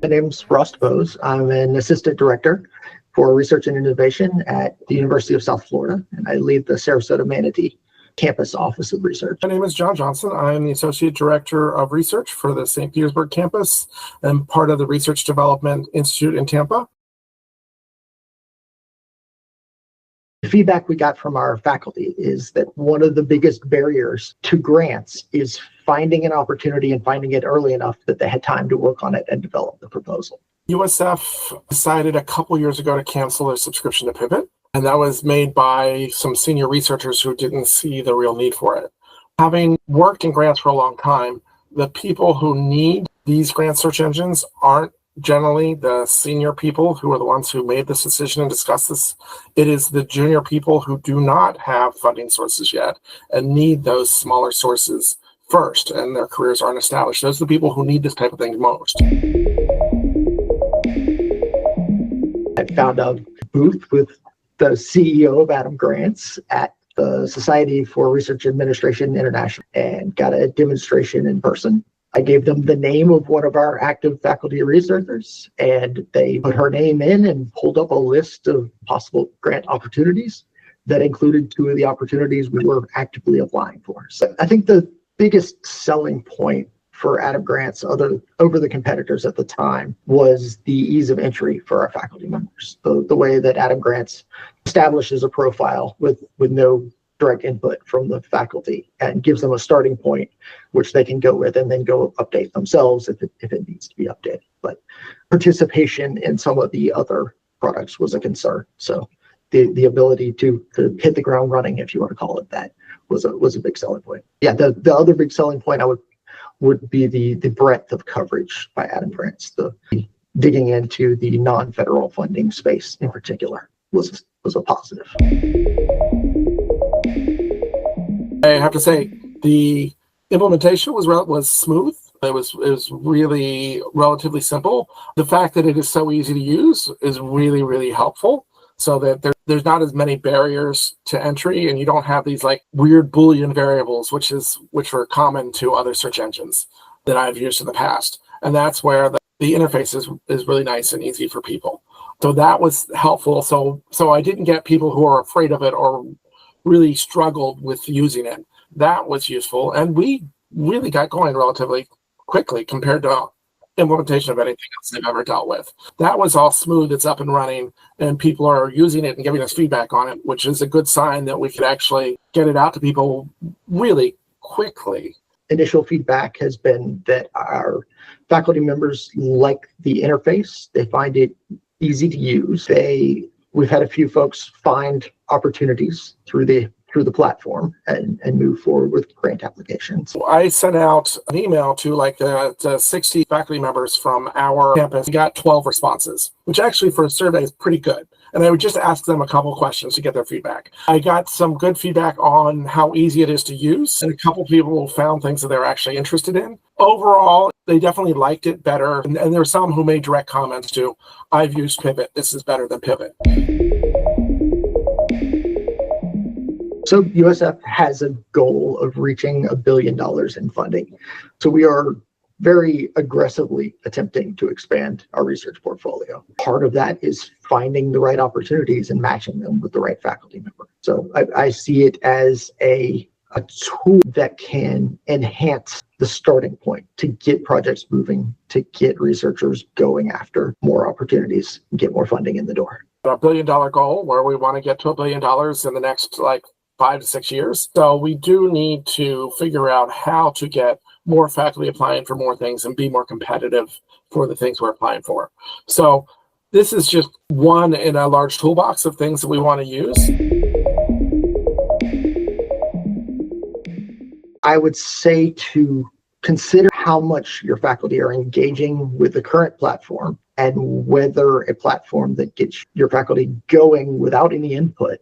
name's Ross Bose. I'm an assistant director for research and innovation at the University of South Florida, and I lead the Sarasota Manatee campus office of research. My name is John Johnson. I'm the associate director of research for the St. Petersburg campus and part of the Research Development Institute in Tampa. The feedback we got from our faculty is that one of the biggest barriers to grants is finding an opportunity and finding it early enough that they had time to work on it and develop the proposal. USF decided a couple years ago to cancel their subscription to Pivot, and that was made by some senior researchers who didn't see the real need for it. Having worked in grants for a long time, the people who need these grant search engines aren't generally the senior people who are the ones who made this decision and discussed this. It is the junior people who do not have funding sources yet and need those smaller sources first, and their careers aren't established. Those are the people who need this type of thing most. I found a booth with the CEO of Adam Grants at the Society for Research Administration International and got a demonstration in person. I gave them the name of one of our active faculty researchers, and they put her name in and pulled up a list of possible grant opportunities that included two of the opportunities we were actively applying for. So I think the biggest selling point for Adam Grants over the competitors at the time was the ease of entry for our faculty members. The way that Adam Grants establishes a profile with no direct input from the faculty and gives them a starting point, which they can go with and then go update themselves if it needs to be updated. But participation in some of the other products was a concern. So the ability to hit the ground running, if you want to call it that, was a big selling point. Yeah, the other big selling point would be the breadth of coverage by Adam Grants. The digging into the non-federal funding space in particular was a positive. I have to say, the implementation was smooth. It was really relatively simple. The fact that it is so easy to use is really, really helpful, so that there's not as many barriers to entry, and you don't have these like weird Boolean variables, which are common to other search engines that I've used in the past. And that's where the interface is really nice and easy for people. So that was helpful. So I didn't get people who are afraid of it or really struggled with using it. That was useful, and we really got going relatively quickly compared to implementation of anything else I've ever dealt with. That was all smooth. It's up and running, and people are using it and giving us feedback on it, which is a good sign that we could actually get it out to people really quickly. Initial feedback has been that our faculty members like the interface. They find it easy to use. We've had a few folks find opportunities through the platform and move forward with grant applications. I sent out an email to like the 60 faculty members from our campus. We got 12 responses, which actually for a survey is pretty good. And I would just ask them a couple questions to get their feedback. I got some good feedback on how easy it is to use, and a couple people found things that they're actually interested in. Overall, they definitely liked it better. And there were some who made direct comments to, I've used Pivot. This is better than Pivot. So USF has a goal of reaching $1 billion in funding. So we are very aggressively attempting to expand our research portfolio. Part of that is finding the right opportunities and matching them with the right faculty member. So I see it as a tool that can enhance the starting point to get projects moving, to get researchers going after more opportunities, and get more funding in the door. A $1 billion goal where we want to get to $1 billion in the next 5 to 6 years. So we do need to figure out how to get more faculty applying for more things and be more competitive for the things we're applying for. So this is just one in a large toolbox of things that we want to use. I would say to consider how much your faculty are engaging with the current platform and whether a platform that gets your faculty going without any input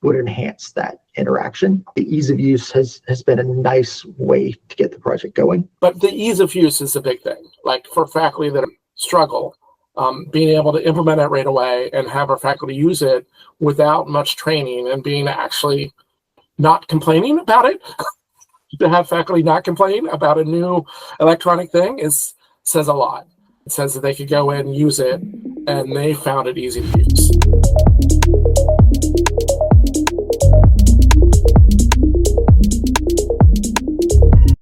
would enhance that interaction. The ease of use has been a nice way to get the project going. But the ease of use is a big thing. Like for faculty that struggle, being able to implement it right away and have our faculty use it without much training and being actually not complaining about it. To have faculty not complain about a new electronic thing says a lot. It says that they could go in and use it, and they found it easy to use.